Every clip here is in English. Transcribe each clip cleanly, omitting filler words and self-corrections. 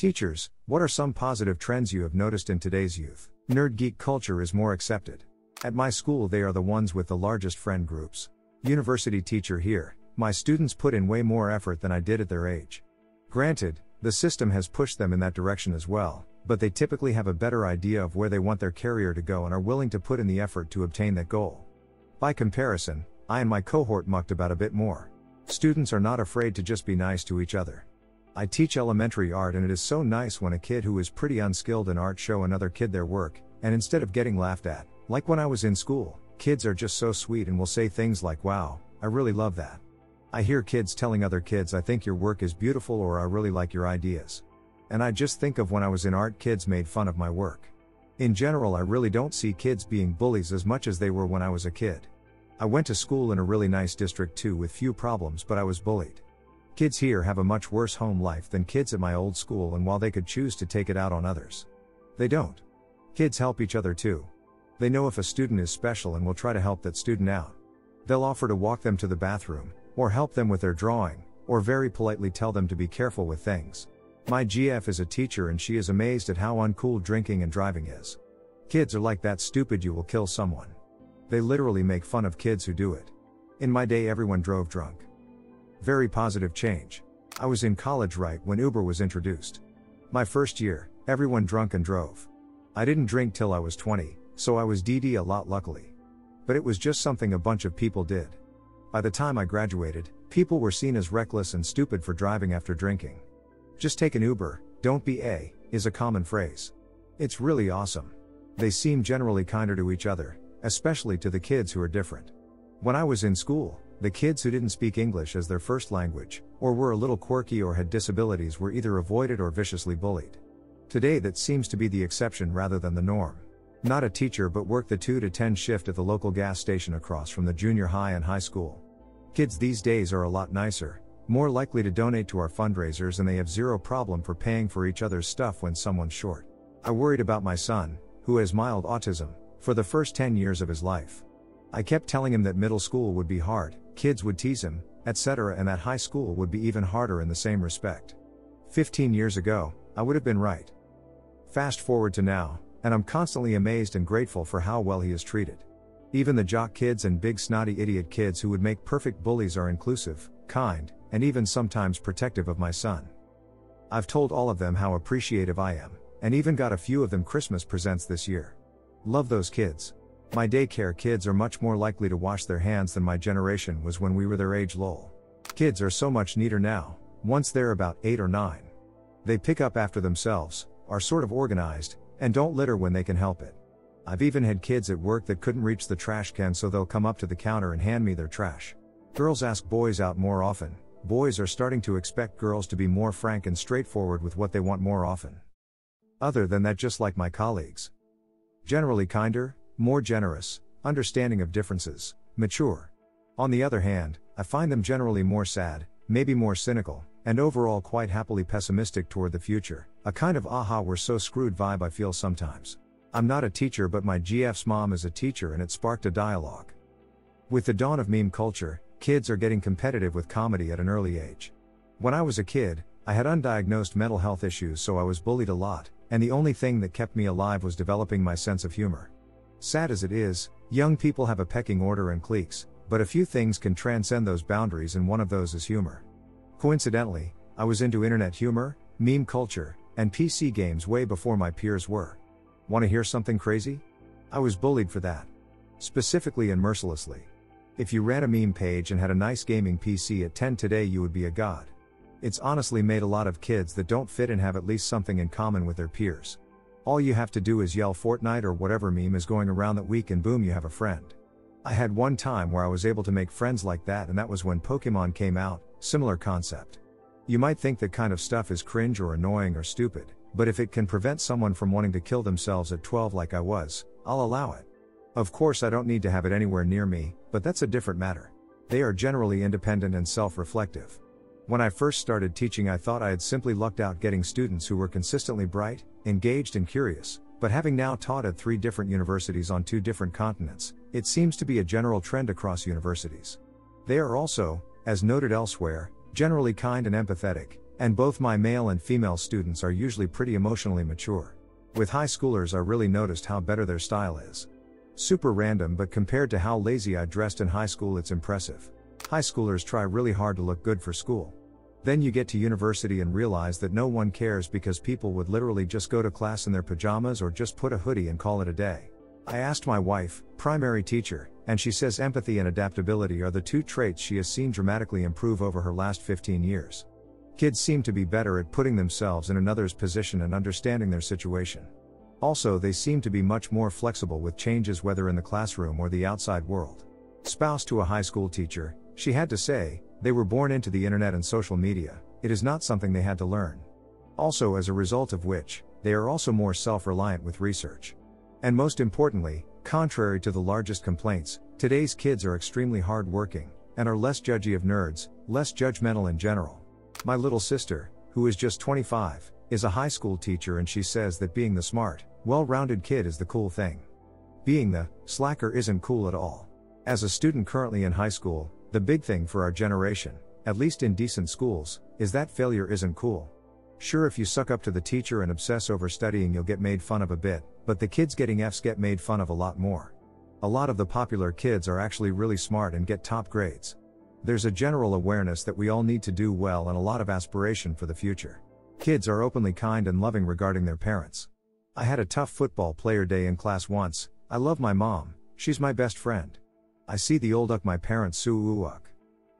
Teachers, what are some positive trends you have noticed in today's youth? Nerd geek culture is more accepted. At my school they are the ones with the largest friend groups. University teacher here, my students put in way more effort than I did at their age. Granted, the system has pushed them in that direction as well, but they typically have a better idea of where they want their career to go and are willing to put in the effort to obtain that goal. By comparison, I and my cohort mucked about a bit more. Students are not afraid to just be nice to each other. I teach elementary art and it is so nice when a kid who is pretty unskilled in art show another kid their work, and instead of getting laughed at, like when I was in school, kids are just so sweet and will say things like, "Wow, I really love that." I hear kids telling other kids, "I think your work is beautiful," or "I really like your ideas." And I just think of when I was in art, kids made fun of my work. In general, I really don't see kids being bullies as much as they were when I was a kid. I went to school in a really nice district too with few problems, but I was bullied. Kids here have a much worse home life than kids at my old school, and while they could choose to take it out on others, they don't. Kids help each other too. They know if a student is special and will try to help that student out. They'll offer to walk them to the bathroom, or help them with their drawing, or very politely tell them to be careful with things. My GF is a teacher and she is amazed at how uncool drinking and driving is. Kids are like that stupid you will kill someone. They literally make fun of kids who do it. In my day everyone drove drunk. Very positive change. I was in college right when Uber was introduced. My first year, everyone drunk and drove. I didn't drink till I was 20, so I was DD a lot luckily. But it was just something a bunch of people did. By the time I graduated, people were seen as reckless and stupid for driving after drinking. "Just take an Uber, don't be a," is a common phrase. It's really awesome. They seem generally kinder to each other, especially to the kids who are different. When I was in school, the kids who didn't speak English as their first language, or were a little quirky or had disabilities were either avoided or viciously bullied. Today that seems to be the exception rather than the norm. Not a teacher but worked the 2 to 10 shift at the local gas station across from the junior high and high school. Kids these days are a lot nicer, more likely to donate to our fundraisers, and they have zero problem for paying for each other's stuff when someone's short. I worried about my son, who has mild autism, for the first 10 years of his life. I kept telling him that middle school would be hard, kids would tease him, etc., and that high school would be even harder in the same respect. 15 years ago, I would have been right. Fast forward to now, and I'm constantly amazed and grateful for how well he is treated. Even the jock kids and big snotty idiot kids who would make perfect bullies are inclusive, kind, and even sometimes protective of my son. I've told all of them how appreciative I am, and even got a few of them Christmas presents this year. Love those kids. My daycare kids are much more likely to wash their hands than my generation was when we were their age. Lol. Kids are so much neater now, once they're about 8 or 9. They pick up after themselves, are sort of organized, and don't litter when they can help it. I've even had kids at work that couldn't reach the trash can, so they'll come up to the counter and hand me their trash. Girls ask boys out more often. Boys are starting to expect girls to be more frank and straightforward with what they want more often. Other than that, just like my colleagues. Generally kinder, more generous, understanding of differences, mature. On the other hand, I find them generally more sad, maybe more cynical, and overall quite happily pessimistic toward the future, a kind of "aha, we're so screwed" vibe I feel sometimes. I'm not a teacher, but my GF's mom is a teacher, and it sparked a dialogue. With the dawn of meme culture, kids are getting competitive with comedy at an early age. When I was a kid, I had undiagnosed mental health issues, so I was bullied a lot, and the only thing that kept me alive was developing my sense of humor. Sad as it is, young people have a pecking order and cliques, but a few things can transcend those boundaries, and one of those is humor. Coincidentally, I was into internet humor, meme culture, and PC games way before my peers were. Want to hear something crazy? I was bullied for that. Specifically and mercilessly. If you ran a meme page and had a nice gaming PC at 10 today, you would be a god. It's honestly made a lot of kids that don't fit and have at least something in common with their peers. All you have to do is yell Fortnite or whatever meme is going around that week, and boom, you have a friend. I had one time where I was able to make friends like that, and that was when Pokemon came out. Similar concept. You might think that kind of stuff is cringe or annoying or stupid, but if it can prevent someone from wanting to kill themselves at 12 like I was, I'll allow it. Of course, I don't need to have it anywhere near me, but that's a different matter. They are generally independent and self-reflective. When I first started teaching, I thought I had simply lucked out getting students who were consistently bright, engaged and curious, but having now taught at 3 different universities on 2 different continents, it seems to be a general trend across universities. They are also, as noted elsewhere, generally kind and empathetic, And both my male and female students are usually pretty emotionally mature. With high schoolers I really noticed how better their style is. Super random, but compared to how lazy I dressed in high school it's impressive. High schoolers try really hard to look good for school. Then you get to university and realize that no one cares because people would literally just go to class in their pajamas or just put a hoodie and call it a day. I asked my wife, primary teacher, and she says empathy and adaptability are the two traits she has seen dramatically improve over her last 15 years. Kids seem to be better at putting themselves in another's position and understanding their situation. Also, they seem to be much more flexible with changes whether in the classroom or the outside world. Spouse to a high school teacher, she had to say, they were born into the internet and social media, it is not something they had to learn. Also, as a result of which, they are also more self-reliant with research. And most importantly, contrary to the largest complaints, today's kids are extremely hard-working, and are less judgy of nerds, less judgmental in general. My little sister, who is just 25, is a high school teacher and she says that being the smart, well-rounded kid is the cool thing. Being the slacker isn't cool at all. As a student currently in high school, the big thing for our generation, at least in decent schools, is that failure isn't cool. Sure, if you suck up to the teacher and obsess over studying you'll get made fun of a bit, but the kids getting Fs get made fun of a lot more. A lot of the popular kids are actually really smart and get top grades. There's a general awareness that we all need to do well and a lot of aspiration for the future. Kids are openly kind and loving regarding their parents. I had a tough football player day in class once. I love my mom, she's my best friend. I see the old my parents suuuck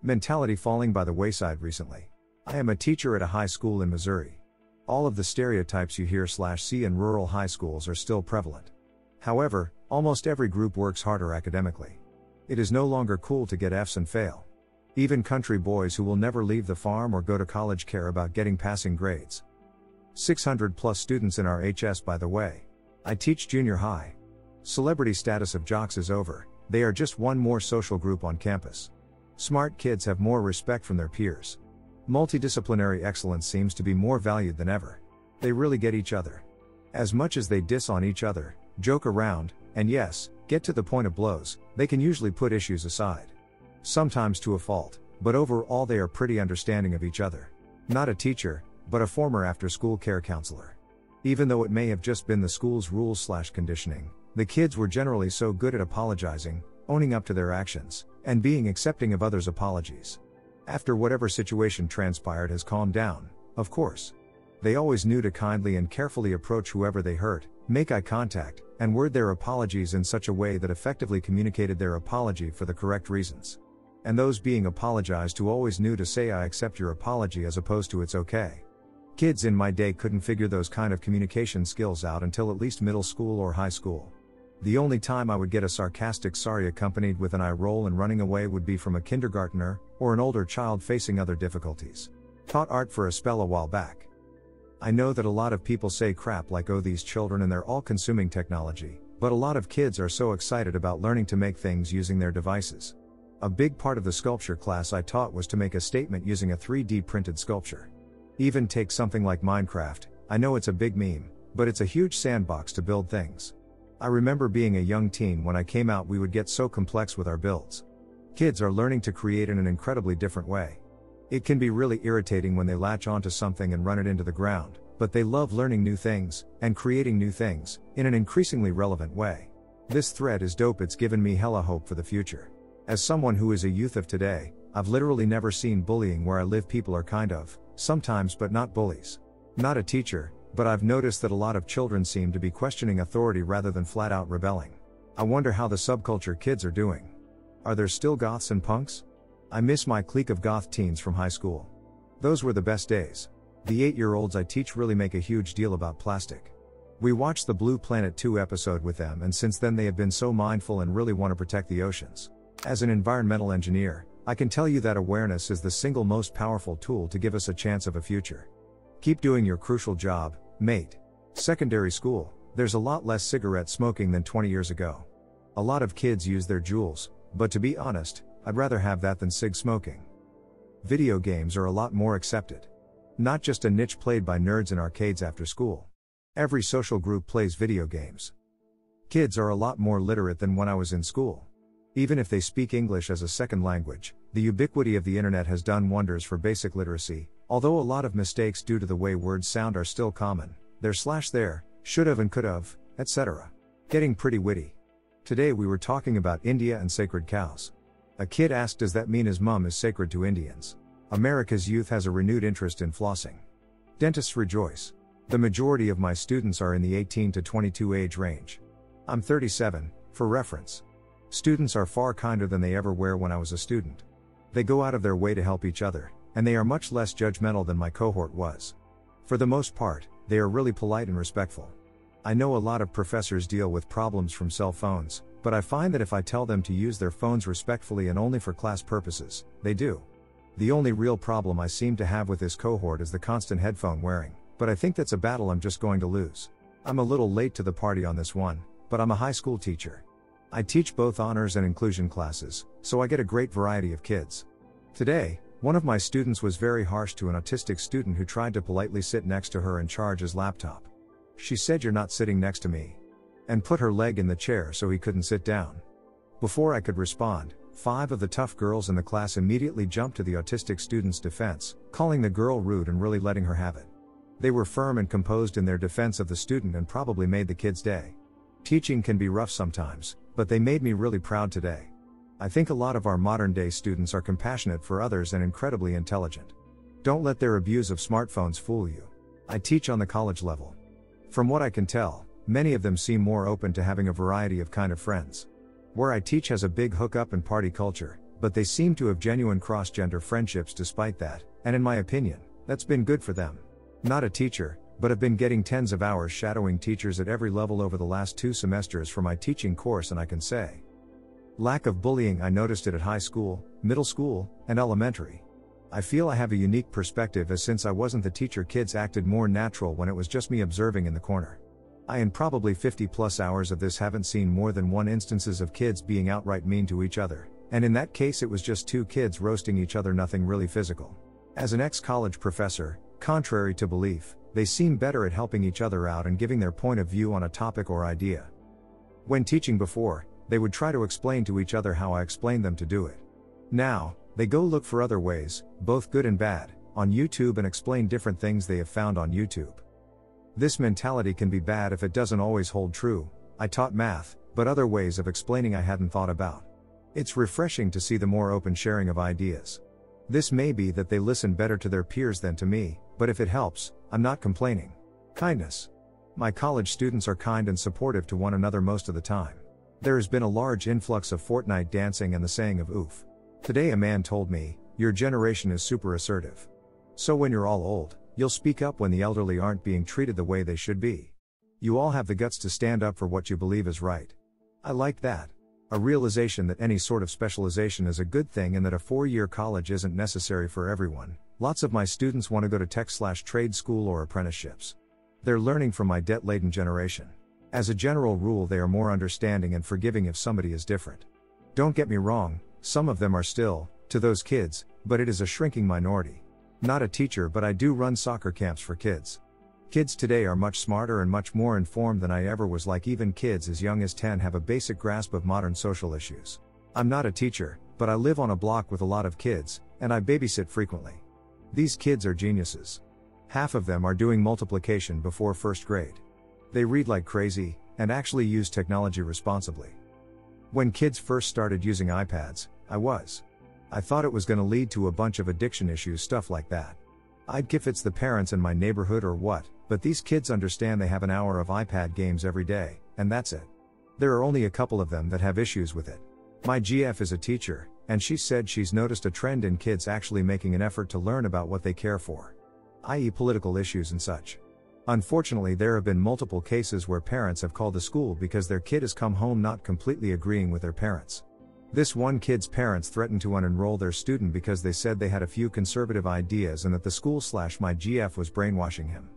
mentality falling by the wayside recently. I am a teacher at a high school in Missouri. All of the stereotypes you hear/see in rural high schools are still prevalent. However, almost every group works harder academically. It is no longer cool to get Fs and fail. Even country boys who will never leave the farm or go to college care about getting passing grades. 600 plus students in our HS by the way. I teach junior high. Celebrity status of jocks is over, they are just one more social group on campus. Smart kids have more respect from their peers. Multidisciplinary excellence seems to be more valued than ever. They really get each other. As much as they diss on each other, joke around, and yes, get to the point of blows, they can usually put issues aside. Sometimes to a fault, but overall they are pretty understanding of each other. Not a teacher, but a former after-school care counselor. Even though it may have just been the school's rules/conditioning, the kids were generally so good at apologizing, owning up to their actions, and being accepting of others' apologies. After whatever situation transpired has calmed down, of course. They always knew to kindly and carefully approach whoever they hurt, make eye contact, and word their apologies in such a way that effectively communicated their apology for the correct reasons. And those being apologized to always knew to say I accept your apology as opposed to it's okay. Kids in my day couldn't figure those kind of communication skills out until at least middle school or high school. The only time I would get a sarcastic sorry accompanied with an eye roll and running away would be from a kindergartner, or an older child facing other difficulties. Taught art for a spell a while back. I know that a lot of people say crap like oh these children and they're all consuming technology, but a lot of kids are so excited about learning to make things using their devices. A big part of the sculpture class I taught was to make a statement using a 3D printed sculpture. Even take something like Minecraft, I know it's a big meme, but it's a huge sandbox to build things. I remember being a young teen when I came out we would get so complex with our builds. Kids are learning to create in an incredibly different way. It can be really irritating when they latch onto something and run it into the ground, but they love learning new things, and creating new things, in an increasingly relevant way. This thread is dope, it's given me hella hope for the future. As someone who is a youth of today, I've literally never seen bullying where I live. People are kind of, sometimes but not bullies. Not a teacher, but I've noticed that a lot of children seem to be questioning authority rather than flat out rebelling. I wonder how the subculture kids are doing. Are there still goths and punks? I miss my clique of goth teens from high school. Those were the best days. The 8-year-olds I teach really make a huge deal about plastic. We watched the Blue Planet 2 episode with them and since then they have been so mindful and really want to protect the oceans. As an environmental engineer, I can tell you that awareness is the single most powerful tool to give us a chance of a future. Keep doing your crucial job, mate. Secondary school, there's a lot less cigarette smoking than 20 years ago. A lot of kids use their Juuls, but to be honest, I'd rather have that than cig smoking. Video games are a lot more accepted. Not just a niche played by nerds in arcades after school. Every social group plays video games. Kids are a lot more literate than when I was in school. Even if they speak English as a second language, the ubiquity of the internet has done wonders for basic literacy, Although a lot of mistakes due to the way words sound are still common, there, should've and could've, etc. Getting pretty witty. Today we were talking about India and sacred cows. A kid asked, does that mean his mum is sacred to Indians? America's youth has a renewed interest in flossing. Dentists rejoice. The majority of my students are in the 18 to 22 age range. I'm 37, for reference. Students are far kinder than they ever were when I was a student. They go out of their way to help each other, and they are much less judgmental than my cohort was. For the most part, they are really polite and respectful. I know a lot of professors deal with problems from cell phones, but I find that if I tell them to use their phones respectfully and only for class purposes, they do. The only real problem I seem to have with this cohort is the constant headphone wearing, but I think that's a battle I'm just going to lose. I'm a little late to the party on this one, but I'm a high school teacher. I teach both honors and inclusion classes, so I get a great variety of kids. Today, one of my students was very harsh to an autistic student who tried to politely sit next to her and charge his laptop. She said, "You're not sitting next to me," and put her leg in the chair so he couldn't sit down. Before I could respond, 5 of the tough girls in the class immediately jumped to the autistic student's defense, calling the girl rude and really letting her have it. They were firm and composed in their defense of the student and probably made the kid's day. Teaching can be rough sometimes, but they made me really proud today. I think a lot of our modern day students are compassionate for others and incredibly intelligent. Don't let their abuse of smartphones fool you. I teach on the college level. From what I can tell, many of them seem more open to having a variety of kind of friends. Where I teach has a big hookup and party culture, but they seem to have genuine cross-gender friendships despite that, and in my opinion, that's been good for them. Not a teacher, but have been getting tens of hours shadowing teachers at every level over the last 2 semesters for my teaching course, and I can say, lack of bullying, I noticed it at high school, middle school, and elementary. I feel I have a unique perspective, as since I wasn't the teacher, kids acted more natural when it was just me observing in the corner. I in probably 50 plus hours of this haven't seen more than 1 instances of kids being outright mean to each other, and in that case it was just 2 kids roasting each other, nothing really physical. As an ex-college professor, contrary to belief, they seem better at helping each other out and giving their point of view on a topic or idea. When teaching before, they would try to explain to each other how I explained them to do it. Now, they go look for other ways, both good and bad, on YouTube and explain different things they have found on YouTube. This mentality can be bad if it doesn't always hold true. I taught math, but other ways of explaining I hadn't thought about. It's refreshing to see the more open sharing of ideas. This may be that they listen better to their peers than to me, but if it helps, I'm not complaining. Kindness. My college students are kind and supportive to one another most of the time. There has been a large influx of Fortnite dancing and the saying of oof. Today a man told me, your generation is super assertive. So when you're all old, you'll speak up when the elderly aren't being treated the way they should be. You all have the guts to stand up for what you believe is right. I liked that. A realization that any sort of specialization is a good thing and that a 4-year college isn't necessary for everyone. Lots of my students want to go to tech/trade school or apprenticeships. They're learning from my debt-laden generation. As a general rule, they are more understanding and forgiving if somebody is different. Don't get me wrong, some of them are still, to those kids, but it is a shrinking minority. Not a teacher, but I do run soccer camps for kids. Kids today are much smarter and much more informed than I ever was. Like even kids as young as 10 have a basic grasp of modern social issues. I'm not a teacher, but I live on a block with a lot of kids, and I babysit frequently. These kids are geniuses. Half of them are doing multiplication before 1st grade. They read like crazy, and actually use technology responsibly. When kids first started using iPads, I thought it was going to lead to a bunch of addiction issues, stuff like that. I'd if it's the parents in my neighborhood or what, but these kids understand they have an hour of iPad games every day, and that's it. There are only a couple of them that have issues with it. My GF is a teacher, and she said she's noticed a trend in kids actually making an effort to learn about what they care for, i.e. political issues and such. Unfortunately, there have been multiple cases where parents have called the school because their kid has come home not completely agreeing with their parents. This one kid's parents threatened to unenroll their student because they said they had a few conservative ideas and that the school/my GF was brainwashing him.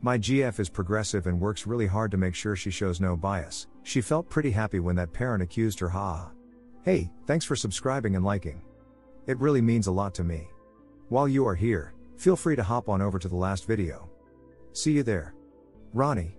My GF is progressive and works really hard to make sure she shows no bias. She felt pretty happy when that parent accused her. Hey, thanks for subscribing and liking. It really means a lot to me. While you are here, feel free to hop on over to the last video. See you there. Ronnie.